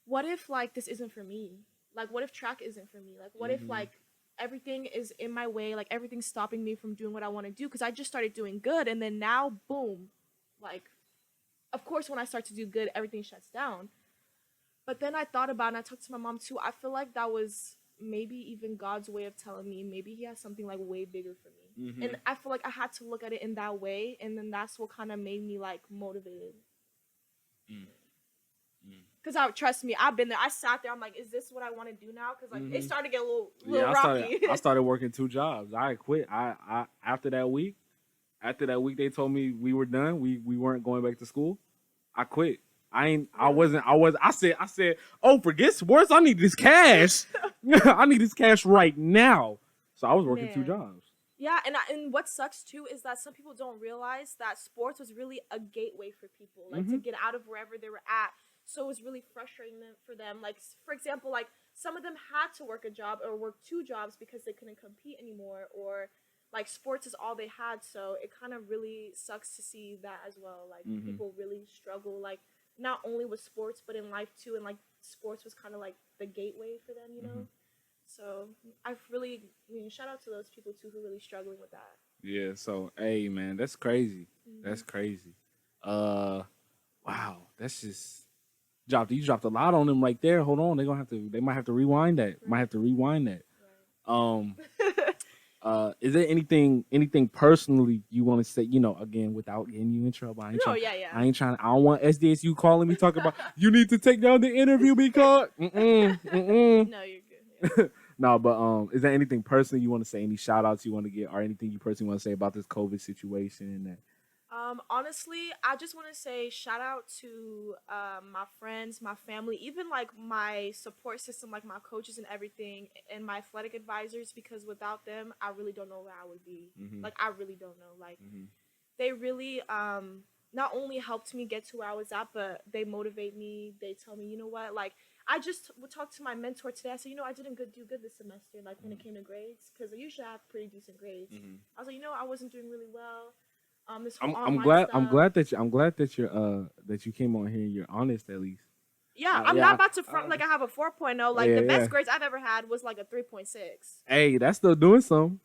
what if this isn't for me? What if track isn't for me? What if everything is in my way, everything's stopping me from doing what I want to do, because I just started doing good, and then now boom, of course when I start to do good, everything shuts down. But then I thought about it, and I talked to my mom too. I feel like that was maybe even God's way of telling me maybe he has something way bigger for me. And I feel like I had to look at it in that way, and then that's what kind of made me motivated. Because trust me, I've been there. I sat there. I'm like, is this what I want to do now? Because it started to get a little rocky. I started working 2 jobs. I quit. I after that week they told me we were done. We weren't going back to school. I quit. I said, oh, forget sports. I need this cash. I need this cash right now. So I was working 2 jobs. Yeah, and what sucks too is that some people don't realize that sports was really a gateway for people, to get out of wherever they were at. So it was really frustrating for them. For example, some of them had to work a job or work 2 jobs because they couldn't compete anymore, or sports is all they had. So it kind of really sucks to see that as well. People really struggle, not only with sports, but in life too. And sports was kind of the gateway for them, you know? So I've really, shout out to those people too who are really struggling with that. Yeah. So, hey man, that's crazy. That's crazy. Wow. That's just you dropped a lot on them right there. Hold on. They might have to rewind that. Right. Might have to rewind that. Right. Is there anything personally you want to say, again, without getting you in trouble? I don't want SDSU calling me talking about you need to take down the interview because No, you're good. No, but is there anything personally you want to say? Any shout outs you want to get, or anything you personally want to say about this COVID situation and that? Honestly, I just want to say shout out to my friends, my family, even my support system, my coaches and everything, and my athletic advisors, because without them, I really don't know where I would be. I really don't know. They really not only helped me get to where I was at, but they motivate me. They tell me, you know what, I just would talk to my mentor today. I said, I didn't do good this semester, when it came to grades, because I usually have pretty decent grades. I was like, I wasn't doing really well. I'm glad that you came on here and you're honest at least. Yeah, I'm not about to front I have a 4.0. The best grades I've ever had was a 3.6. Hey, that's still doing something.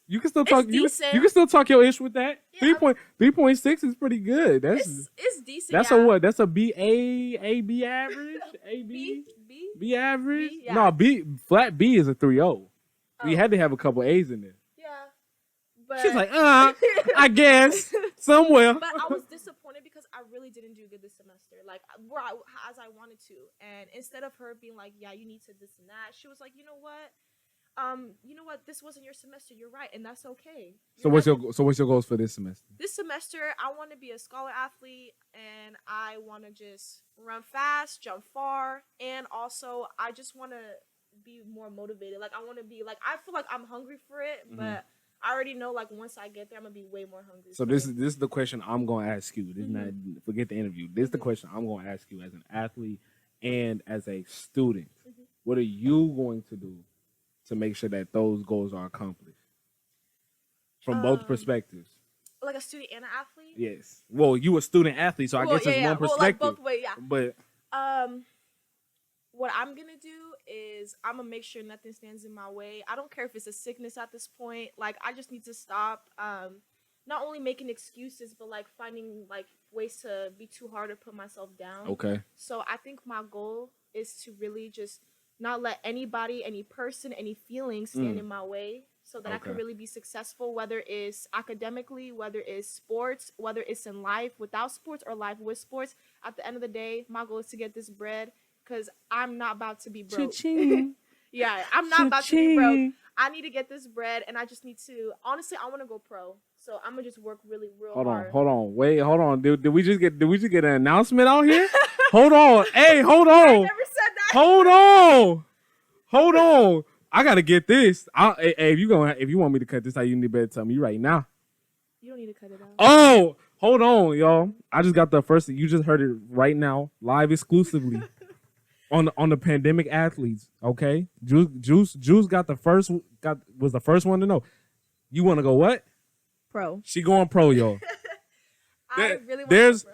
You can still talk. You can still talk your ish with that. Yeah, 3.6 is pretty good. It's decent. That's yeah. a what? That's a B average? A B. B average? B, yeah. No, flat B is a 3.0. We Oh. had to have a couple A's in there. Yeah. But She's like, I guess somewhere. But I was disappointed because I really didn't do good this semester, like as I wanted to. And instead of her being like, "Yeah, you need to this and that," she was like, "You know what? This wasn't your semester. You're right, and that's okay." So what's your goals for this semester? This semester, I want to be a scholar athlete, and I want to just run fast, jump far, and also I just want to be more motivated. Like I want to be like I feel like I'm hungry for it, but I already know like once I get there, I'm gonna be way more hungry. So this is the question I'm gonna ask you. This is not forget the interview. This is the question I'm gonna ask you as an athlete and as a student. What are you going to do to make sure that those goals are accomplished from both perspectives? Like a student and an athlete? Yes. Well, you a student athlete, so I guess it's one perspective. Well, like both ways, yeah. But what I'm gonna do is I'm gonna make sure nothing stands in my way. I don't care if it's a sickness at this point. Like I just need to stop. Not only making excuses, but like finding like ways to be too hard to put myself down. Okay. So I think my goal is to really just not let anybody, any person, any feelings stand in my way, so that I can really be successful, whether it's academically, whether it's sports, whether it's in life without sports or life with sports. At the end of the day, my goal is to get this bread because I'm not about to be broke. Yeah, I'm not about to be broke. I need to get this bread, and I just need to. Honestly, I want to go pro, so I'm gonna just work really real hard. Hold on. Did we just get an announcement out here? Hold on. Hey, hold on. I never said that. Hold on. I gotta get this. Hey, if you want me to cut this out, you need to tell me right now. You don't need to cut it out. Oh, hold on, y'all. I just got the first. You just heard it right now, live exclusively on the pandemic athletes. Okay, Juice got the first. Was the first one to know. You want to go what? Pro. She going pro, y'all. I really want to go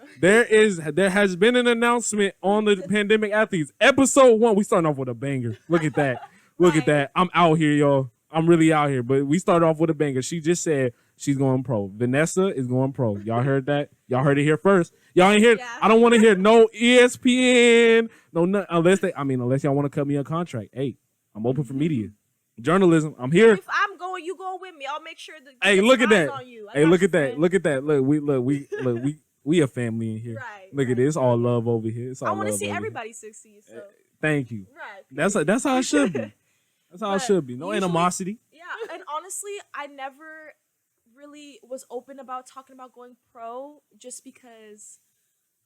pro. There has been an announcement on the pandemic athletes. Episode 1, we starting off with a banger. Look at that. Look at that. I'm out here, y'all. I'm really out here. But we started off with a banger. She just said she's going pro. Vanessa is going pro. Y'all heard that? Y'all heard it here first. Y'all ain't hear. Yeah. I don't want to hear no ESPN. Unless y'all want to cut me a contract. Hey, I'm open for media. Journalism. I'm here. If I'm going, you going with me. I'll make sure that. Hey, look at that. Hey, look at that. Look at that. Look, we a family in here. Right. Look at this. It's all love over here. It's all. I want to see everybody succeed. So. Thank you. Right. That's how it should be. That's how it should be. No animosity. Yeah, and honestly, I never really was open about talking about going pro just because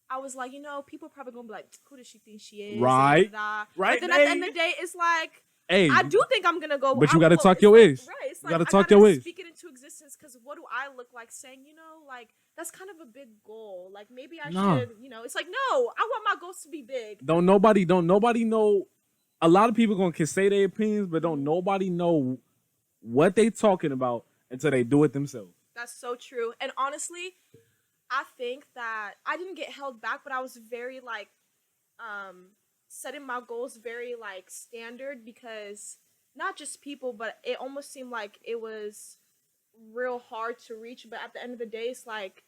I was like, people are probably gonna be like, who does she think she is? Right. Right. But then at the end of the day, it's like, hey, I do think I'm gonna go. But you got to talk your ways. Right. It's you like, got to talk your ways. Speak it into existence, because what do I look like saying? Like that's kind of a big goal. Like maybe I should. It's like no, I want my goals to be big. Don't nobody know. A lot of people can say their opinions, but don't nobody know what they talking about until they do it themselves. That's so true. And honestly, I think that I didn't get held back, but I was very like setting my goals very like standard, because not just people, but it almost seemed like it was real hard to reach. But at the end of the day, it's like,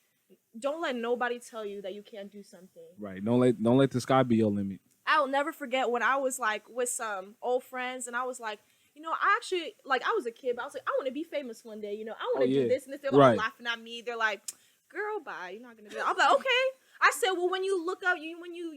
don't let nobody tell you that you can't do something. Right. Don't let the sky be your limit. I'll never forget when I was like with some old friends, and I was like, I actually, like, I was a kid, but I was like, I want to be famous one day. I want to do this and this. They're all laughing at me. They're like, girl, bye. You're not going to do that. I'm like, okay. I said, well, when you look up, when you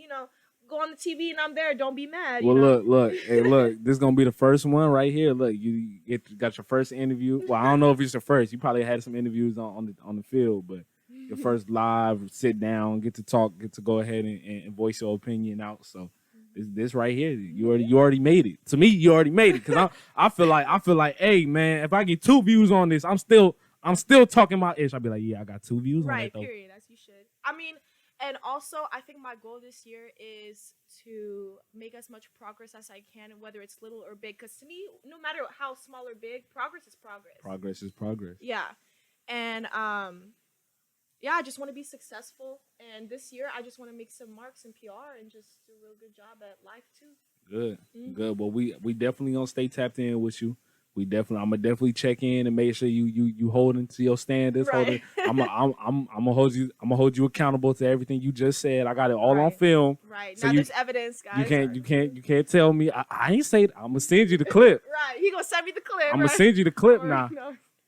go on the TV and I'm there, don't be mad. Well, look. Hey, look, this is going to be the first one right here. Look, you got your first interview. Well, I don't know if it's your first. You probably had some interviews on the field, but your first live, sit down, get to talk, get to go ahead and voice your opinion out. So this right here, you already made it. To me, you already made it, because I feel like, hey man, if I get 2 views on this, I'm still talking about ish. I'll be like, yeah, I got 2 views on it though. Right, period, as you should. I mean, and also I think my goal this year is to make as much progress as I can, whether it's little or big. Because to me, no matter how small or big, progress is progress. Progress is progress. Yeah, and I just want to be successful, and this year I just want to make some marks in PR and just do a real good job at life too. Good. Well, we definitely gonna stay tapped in with you. I'm gonna definitely check in and make sure you holding to your standards. Right. I'm gonna hold you accountable to everything you just said. I got it all on Right. film. Right. So Now there's evidence, guys. you can't tell me I ain't say it. I'm gonna send you the clip. Right. He gonna send me the clip. I'm right? gonna send you the clip Or, now.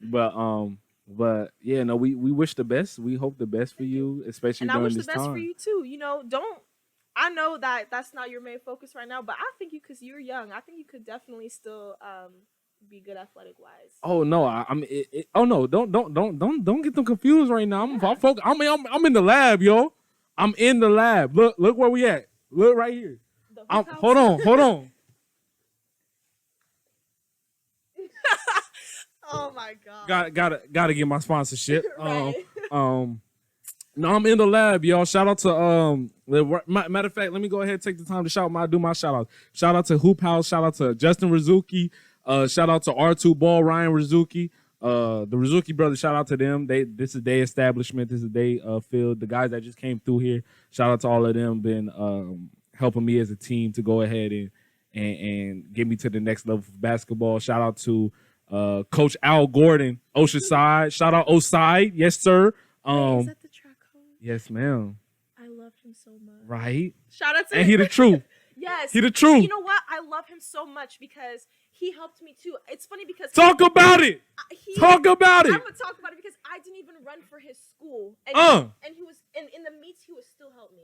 no. But yeah, no, we wish the best. We hope the best for you, especially And I during wish the this best time. for you too. You know, don't. I know that that's not your main focus right now, but I think you, because you're young, I think you could definitely still be good athletic wise. Oh no, oh no, don't get them confused right now. I'm in the lab, yo. I'm in the lab. Look where we at. Look right here. Hold on. Oh my god. Gotta get my sponsorship. Right. No, I'm in the lab, y'all. Shout out to matter of fact, let me go ahead and take the time to do my shout out. Shout out to Hoop House. Shout out to Justin Rizuki. Shout out to R2 Ball, Ryan Rizuki. The Rizuki brothers, shout out to them. This is their establishment. This is their field. The guys that just came through here. Shout out to all of them. Been helping me as a team to go ahead and get me to the next level of basketball. Shout out to Coach Al Gordon, Oceanside. Shout out Oside. Yes, sir. Wait, is that the track coach? Yes, ma'am. I love him so much. Right? Shout out to And him. he the truth. Yes. He the truth. You know what? I love him so much because he helped me too. It's funny because Talk about it. Talk about it. I'm gonna talk about it because I didn't even run for his school, and he was in the meets. He would still help me.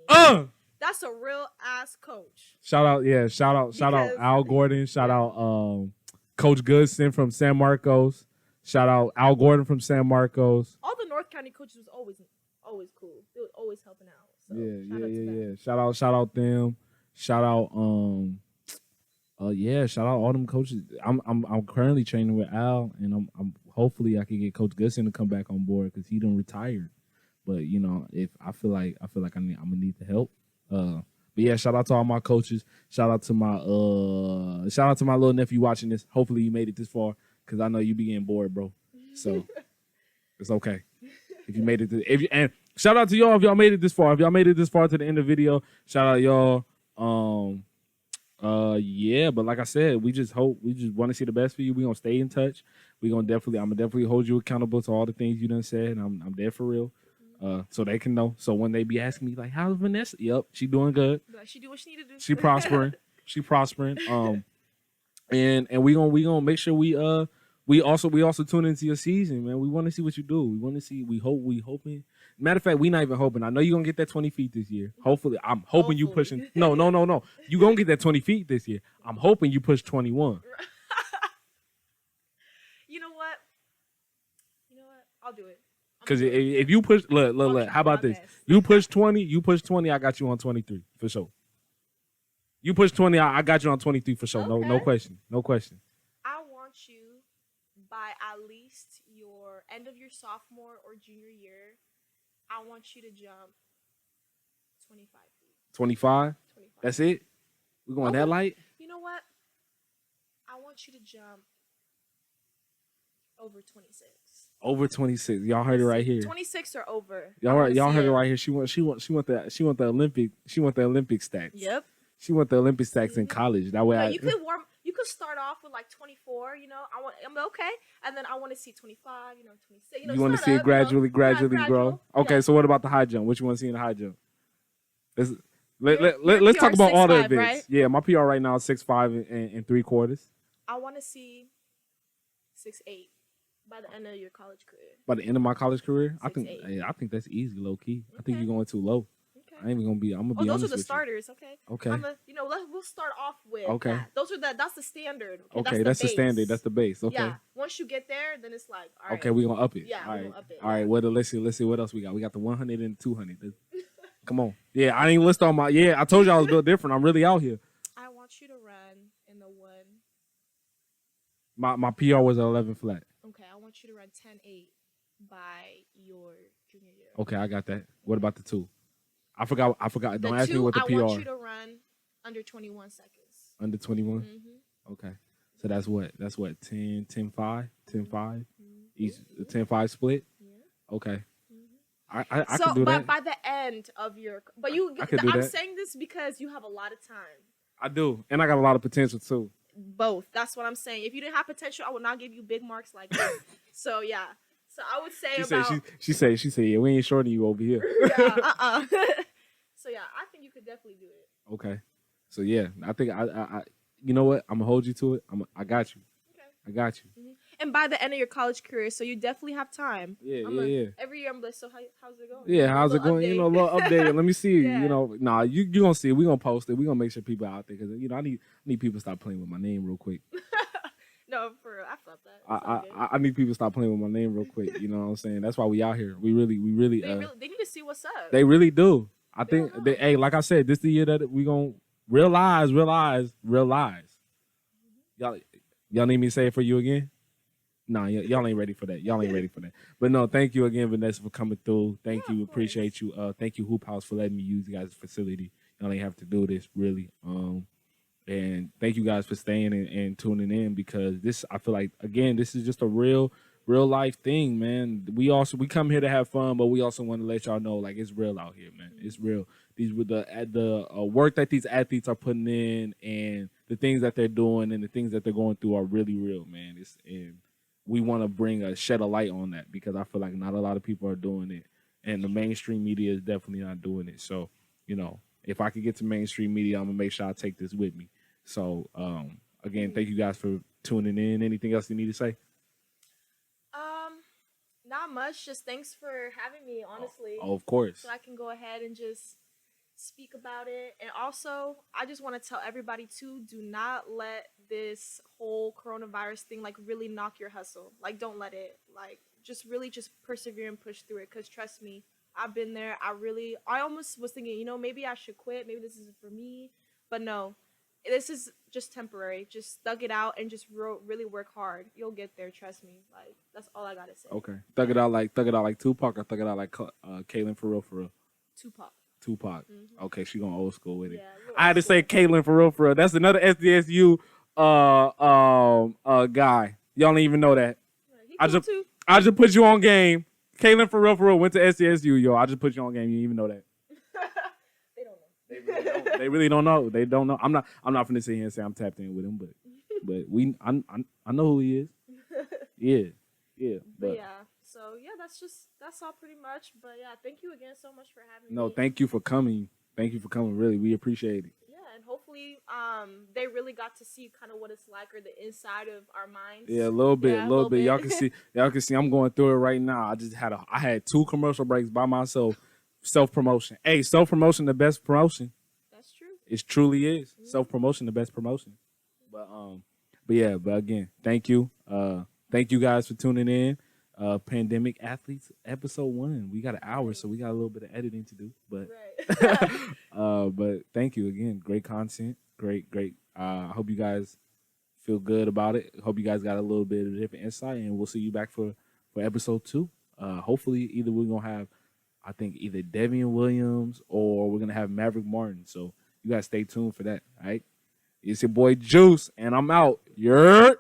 That's a real ass coach. Shout out Al Gordon. Shout out Coach Goodson from San Marcos. Shout out Al Gordon from San Marcos. All the North County coaches was always cool. They were always helping out. So Yeah. Shout out them. Shout out shout out all them coaches. I'm currently training with Al, and I'm hopefully I can get Coach Goodson to come back on board because he done retired. But you know, if I feel like I'm gonna need the help. But yeah, shout out to all my coaches. Shout out to my little nephew watching this. Hopefully you made it this far because I know you be getting bored, bro. So it's okay if you made it. And shout out to y'all if y'all made it this far. If y'all made it this far to the end of the video, shout out y'all. Yeah, but like I said, we just want to see the best for you. We gonna stay in touch. I'm gonna definitely hold you accountable to all the things you done said. And I'm there for real. So they can know. So when they be asking me like, "How's Vanessa?" Yep, she doing good. She do what she need to do. She prospering. And we gonna make sure we also tune into your season, man. We want to see what you do. We want to see. We hoping. Matter of fact, we not even hoping. I know you're gonna get that 20 feet this year. Hopefully, I'm hoping you pushing. No. You gonna get that 20 feet this year. I'm hoping you push 21. You know what? I'll do it. Because if you push, look. How about this? You push 20. I got you on 23 for sure. You push 20. I got you on 23 for sure. Okay. No question. I want you by at least your end of your sophomore or junior year. I want you to jump 25 feet. 25. That's it. We going that light? You know what? I want you to jump over 26. Over 26. Y'all heard it right here. 26 or over. Y'all heard it right here. She want the Olympic stats. Yep. She want the Olympic stacks in college. That way, you could start off with like 24. You know, I'm okay, and then I want to see 25. 26. You want to see it gradually grow. Okay, so what about the high jump? What you want to see in the high jump? Let's talk about all the events. Right? Yeah, my PR right now is 6'5" and 3/4. I want to see 6'8" by the end of your college career. By the end of my college career, 6'8". I think that's easy, low key. Okay. I think you're going too low. Okay. I ain't gonna be. I'm gonna be honest with you. Those are the starters. Okay. We'll start off with. Okay. That. That's the standard. Okay, that's the standard. That's the base. Okay. Yeah. Once you get there, then it's like, all right. Okay, we're gonna up it. Yeah, all right. Gonna up it. All right. Well, let's see what else we got. We got the 100 and 200. Come on. Yeah, I ain't list on my. Yeah, I told you I was built different. I'm really out here. I want you to run in the 1. My PR was 11 flat. Okay, I want you to run 10.8 by your junior year. Okay, I got that. What about the 2? I forgot. Don't ask me what the PR. I want you to run under 21 seconds. Under 21? Mm-hmm. Okay. So that's what? 10, 10, 5? 10, 5? Each 10, 5 split? Yeah. Okay. I can do that. But by the end of your... But I'm saying this because you have a lot of time. I do. And I got a lot of potential too. both. That's what I'm saying. If you didn't have potential, I would not give you big marks like that. So yeah. So I would say She said yeah, we ain't shorting you over here. yeah. So yeah, I think you could definitely do it. Okay. So yeah, I think I you know what? I'm gonna hold you to it. I got you. Okay. I got you. Mm-hmm. And by the end of your college career, so you definitely have time. Yeah. Every year I'm like, so how's it going? Yeah, how's it going? Update. You know, a little update. Let me see. Yeah. You know, nah, you gonna see it. We gonna post it. We gonna make sure people out there because I need people to stop playing with my name real quick. No, for real, I felt that. I need people to stop playing with my name real quick. You know what I'm saying? That's why we out here. We really they need to see what's up. They really do. I think hey, like I said, this is the year that we gonna realize. Y'all need me to say it for you again? Nah, y'all ain't ready for that. Y'all ain't ready for that. But no, thank you again, Vanessa, for coming through. Thank you, appreciate you. Thank you, Hoop House, for letting me use you guys' facility. Y'all ain't have to do this, really. And thank you guys for staying and tuning in because this, I feel like, again, this is just a real life thing, man. We come here to have fun, but we also want to let y'all know, like, it's real out here, man. It's real. These with the work that these athletes are putting in and the things that they're doing and the things that they're going through are really real, man. And we want to shed a light on that because I feel like not a lot of people are doing it, and the mainstream media is definitely not doing it. So, you know, if I could get to mainstream media, I'm gonna make sure I take this with me. So, again, thank you guys for tuning in. Anything else you need to say? Not much. Just thanks for having me, honestly. Oh, of course. So I can go ahead and just speak about it. And also, I just want to tell everybody too, do not let this whole coronavirus thing like really knock your hustle. Like, don't let it. Like, just really just persevere and push through it. Because trust me, I've been there. I almost was thinking, you know, maybe I should quit. Maybe this isn't for me. But no, this is just temporary. Just thug it out and just really work hard. You'll get there. Trust me. Like, that's all I gotta say. Okay, thug it out like Tupac, or thug it out like Kaylin for real. Tupac. Mm-hmm. Okay, she going old school with it. Yeah, I had to say Kaylin for real. That's another SDSU guy. Y'all don't even know that. I just put you on game. Kaylin for real went to SDSU, yo. I just put you on game. You didn't even know that. They really don't know. They don't know. I'm not finna sit here and say I'm tapped in with him, but I know who he is. Yeah. But yeah. So yeah, that's all pretty much. But yeah, thank you again so much for having me. No, thank you for coming. Really, we appreciate it. Yeah, and hopefully, they really got to see kind of what it's like or the inside of our minds. Yeah, a little bit. Y'all can see. I'm going through it right now. I had 2 commercial breaks by myself. Self-promotion. Hey, self-promotion, the best promotion. That's true. It truly is. Mm-hmm. Self-promotion, the best promotion. But again, thank you. Thank you guys for tuning in. Pandemic Athletes episode 1. We got an hour, so we got a little bit of editing to do. But but thank you again. Great content. Great. I hope you guys feel good about it. Hope you guys got a little bit of different insight, and we'll see you back for episode 2. Hopefully either we're gonna have, I think, either Devian Williams or we're gonna have Maverick Martin. So you guys stay tuned for that. All right. It's your boy Juice, and I'm out. You're